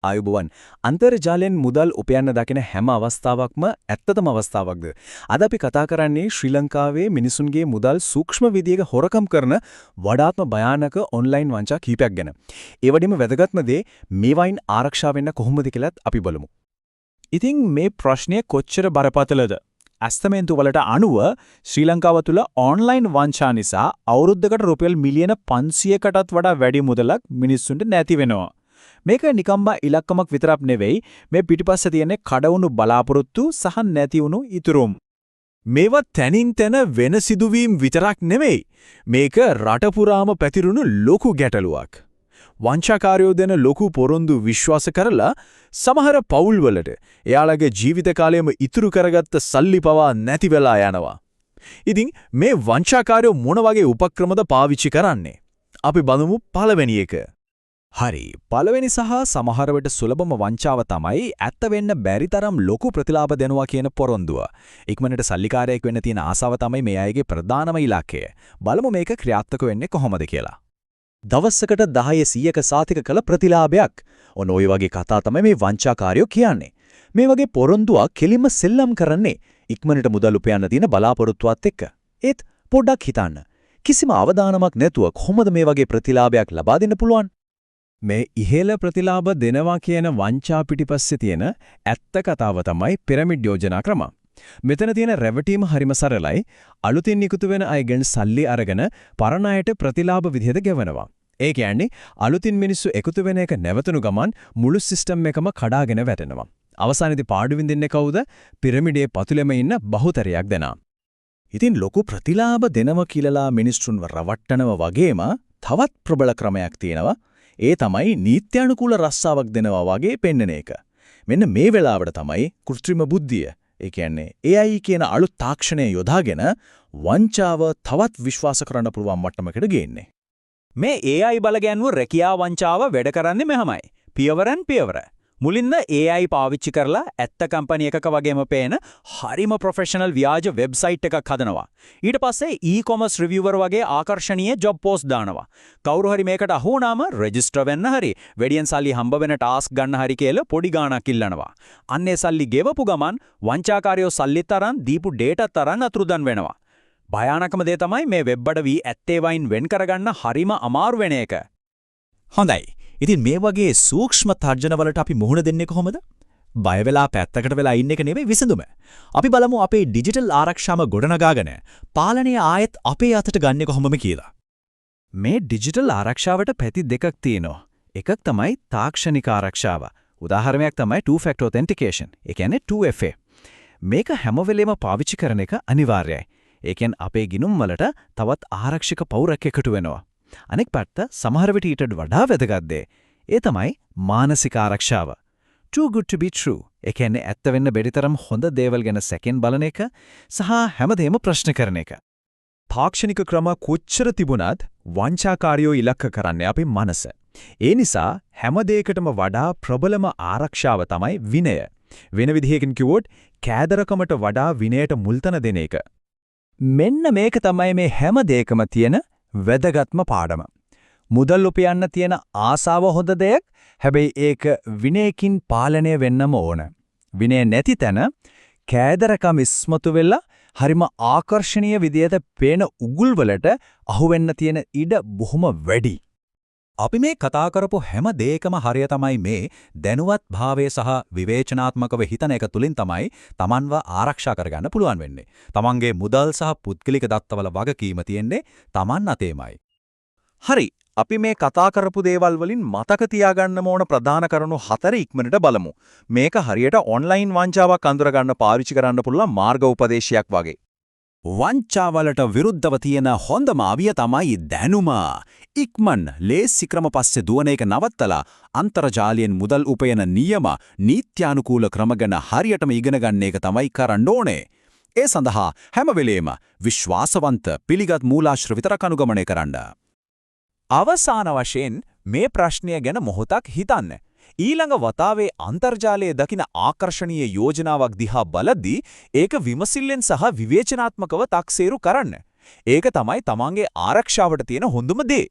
ආයුබෝවන් අන්තර්ජාලයෙන් මුදල් උපයන්න දකින හැම අවස්ථාවක්ම ඇත්තතම අවස්ථාවක්ද අද අපි කතා කරන්නේ ශ්‍රී ලංකාවේ මිනිසුන්ගේ මුදල් සූක්ෂම විදියක හොරකම් කරන වඩාත්ම භයානක ඔන්ලයින් වංචා කීපයක් ගැන. ඒ වගේම වැදගත්ම දේ මේවායින් ආරක්ෂා වෙන්න කොහොමද කියලාත් අපි බලමු. ඉතින් මේ ප්‍රශ්නය කොච්චර බරපතලද? ඇස්තමේන්තු වලට අනුව ශ්‍රී ලංකාව තුළ ඔන්ලයින් වංචා නිසා අවුරුද්දකට රුපියල් මිලියන 500කටත් වඩා වැඩි මුදලක් මිනිස්සුන්ට නැති වෙනවා. මේක නිකම්ම ඉලක්කමක් විතරක් නෙවෙයි මේ පිටිපස්සේ තියෙන කඩවුණු බලාපොරොත්තු සහ නැති වුණු ඉතුරුම්. මේවා තැනින් තැන වෙන සිදුවීම් විතරක් නෙවෙයි. මේක රට පුරාම පැතිරුණු ලොකු ගැටලුවක්. වංචාකාරයෝ දෙන ලොකු පොරොන්දු විශ්වාස කරලා සමහර පවුල්වලට එයාලගේ ජීවිත කාලයම ඉතුරු කරගත්ත සල්ලි පවා නැති වෙලා යනවා. ඉතින් මේ වංචාකාරයෝ මොන වගේ උපක්‍රමද පාවිච්චි කරන්නේ? අපි බලමු පළවෙනි එක. හරි. පළවෙනි සහ සමහර විට සුලභම වංචාව තමයි ඇත්ත වෙන්න බැරි තරම් ලොකු ප්‍රතිලාභ දෙනවා කියන පොරොන්දුව. ඉක්මනට සල්ලිකාරයෙක් වෙන්න තියෙන ආසාව තමයි මේ අයගේ ප්‍රධානම ඉලක්කය. බලමු මේක ක්‍රියාත්මක වෙන්නේ කොහොමද කියලා. දවසකට 10%ක සාතික කළ ප්‍රතිලාභයක්. ඔන්න ඔය වගේ කතා තමයි මේ වංචාකාරයෝ කියන්නේ. මේ වගේ පොරොන්දුවක් කෙලින්ම සෙල්ලම් කරන්නේ ඉක්මනට මුදල් උපයන්න තියෙන බලාපොරොත්තුවත් එක්ක. ඒත් පොඩ්ඩක් හිතන්න. කිසිම අවධානමක් නැතුව කොහොමද මේ වගේ ප්‍රතිලාභයක් ලබා දෙන්න පුළුවන්? මේ ඉහළ ප්‍රතිලාභ දෙනවා කියන වංචා පිටිපස්සේ තියෙන ඇත්ත කතාව තමයි පිරමිඩ් යෝජනා ක්‍රම. මෙතන තියෙන රැවටීම හරිම සරලයි. අලුතින් නිකුත් වෙන අයගෙන් සල්ලි අරගෙන පරණ අයට ප්‍රතිලාභ විදිහට ගෙවනවා. ඒ කියන්නේ අලුතින් මිනිස්සු එකතු වෙන එක නැවතුණු ගමන් මුළු සිස්ටම් එකම කඩාගෙන වැටෙනවා. අවසානයේදී පාඩු විඳින්නේ කවුද? පිරමිඩේ පතුලෙම ඉන්න බහුතරයක් දෙනා. ඉතින් ලොකු ප්‍රතිලාභ දෙනව කියලා මිනිස්සුන්ව රවට්ටනව වගේම තවත් ප්‍රබල ක්‍රමයක් තියෙනවා. ඒ තමයි නීත්‍යානුකූල රස්සාවක් දෙනවා වගේ පෙන්වන එක. මෙන්න මේ වෙලාවට තමයි කෘත්‍රිම බුද්ධිය, ඒ කියන්නේ AI කියන අලුත් තාක්ෂණය යොදාගෙන වංචාව තවත් විශ්වාස කරන්න පුළුවන් මට්ටමකට ගේන්නේ. මේ AI බලගැන්වු රැකියා වංචාව වැඩ කරන්නේ මෙහෙමයි. පියවරෙන් පියවර. මුලින්ම AI පාවිච්චි කරලා ඇත්ත කම්පැනි එකක වගේම පේන හරිම ප්‍රොෆෙෂනල් ව්‍යාජ වෙබ්සයිට් එකක් හදනවා. ඊට පස්සේ e-commerce reviewer වගේ ආකර්ෂණීය ජොබ් පෝස්ට් දානවා. කවුරු හරි මේකට අහු වුණාම රෙජිස්ටර් වෙන්න හරි වැඩියෙන් සල්ලි හම්බ වෙන ටාස්ක් ගන්න හරි කියලා පොඩි ගාණක් ඉල්ලනවා. අන්නේ සල්ලි ගෙවපු ගමන් වංචාකාරයෝ සල්ලිත් අරන් දීපු ඩේටාත් අරන් අතුරුදන් වෙනවා. භයානකම දේ තමයි මේ වෙබ් අඩවි ඇත්තේ වයින් වෙන් කරගන්න හරිම අමාරු වෙන එක. හොඳයි. ඉතින් මේ වගේ සූක්ෂම තර්ජනවලට අපි මුහුණ දෙන්නේ කොහොමද? බය වෙලා පැත්තකට වෙලා ඉන්න එක නෙවෙයි විසඳුම. අපි බලමු අපේ ඩිජිටල් ආරක්ෂාව ගොඩනගාගෙන පාලනය ආයෙත් අපේ අතට ගන්නෙ කොහොමද කියලා. මේ ඩිජිටල් ආරක්ෂාවට පැති දෙකක් තියෙනවා. එකක් තමයි තාක්ෂණික ආරක්ෂාව. උදාහරණයක් තමයි two factor authentication. ඒ කියන්නේ 2FA. මේක හැම වෙලේම පාවිච්චි කරන එක අනිවාර්යයි. ඒ කියන්නේ අපේ ගිණුම් වලට තවත් ආරක්ෂක පවුරක් එකතු වෙනවා. අනෙක් පැත්ත සමහර විට ඊට වඩා වැදගත් දේ. ඒ තමයි මානසික ආරක්ෂාව. Too good to be true. ඒ කියන්නේ ඇත්ත වෙන්න බැරි තරම් හොඳ දේවල් ගැන සැකෙන් බලන එක සහ හැමදේම ප්‍රශ්න කරන එක. තාක්ෂණික ක්‍රම කොච්චර තිබුණත් වංචාකාරයෝ ඉලක්ක කරන්නේ අපේ මනස. ඒ නිසා හැම දෙයකටම වඩා ප්‍රබලම ආරක්ෂාව තමයි විනය. වෙන විදිහකින් කිව්වොත් කෑදරකමට වඩා විනයට මුල්තන දෙන එක. මෙන්න මේක තමයි මේ හැම දෙයකම තියෙන වැදගත්ම පාඩම. මුදල් උපයන්න තියෙන ආසාව හොඳ දෙයක්. හැබැයි ඒක විනයකින් පාලනය වෙන්නම ඕන. විනය නැති තැන කෑදරකම ඉස්මතු වෙලා හරිම ආකර්ෂණීය විදියට පේන උගුල් වලට අහු වෙන්න තියෙන ඉඩ බොහොම වැඩි. අපි මේ කතා කරපු හැම දෙයකම හරිය තමයි මේ දැනුවත් භාවය සහ විවේචනාත්මකව හිතන එක තුලින් තමයි Tamanව ආරක්ෂා කරගන්න පුළුවන් වෙන්නේ. Tamanගේ මුදල් සහ පුද්ගලික දත්තවල වගකීම තියෙන්නේ Taman අතේමයි. හරි. අපි මේ කතා කරපු දේවල් වලින් මතක තියාගන්න ඕන ප්‍රධාන කරුණු 4 ඉක්මනට බලමු. මේක හරියට ඔන්ලයින් වංචාවක් අඳුර ගන්න පාවිච්චි කරන්න පුළුවන් මාර්ග උපදේශයක් වගේ. වංචාවලට විරුද්ධව තියෙන හොඳම අවිය තමයි දැනුම. ඉක්මන් ලේසි ක්‍රම පස්සේ දුවන එක නවත්තලා අන්තර්ජාලයෙන් මුදල් උපයන නියම නීත්‍යානුකූල ක්‍රම ගැන හරියටම ඉගෙන ගන්න එක තමයි කරන්න ඕනේ. ඒ සඳහා හැම වෙලේම විශ්වාසවන්ත පිළිගත් මූලාශ්‍ර විතරක් අනුගමනය කරන්න. අවසාන වශයෙන් මේ ප්‍රශ්නය ගැන මොහොතක් හිතන්න. ඊළඟ වතාවේ අන්තර්ජාලයේ දකින ආකර්ෂණීය යෝජනාවක් දිහා බලද්දී ඒක විමසිල්ලෙන් සහ විවේචනාත්මකව තක්සේරු කරන්න. ඒක තමයි තමන්ගේ ආරක්ෂාවට තියෙන හොඳම දේ.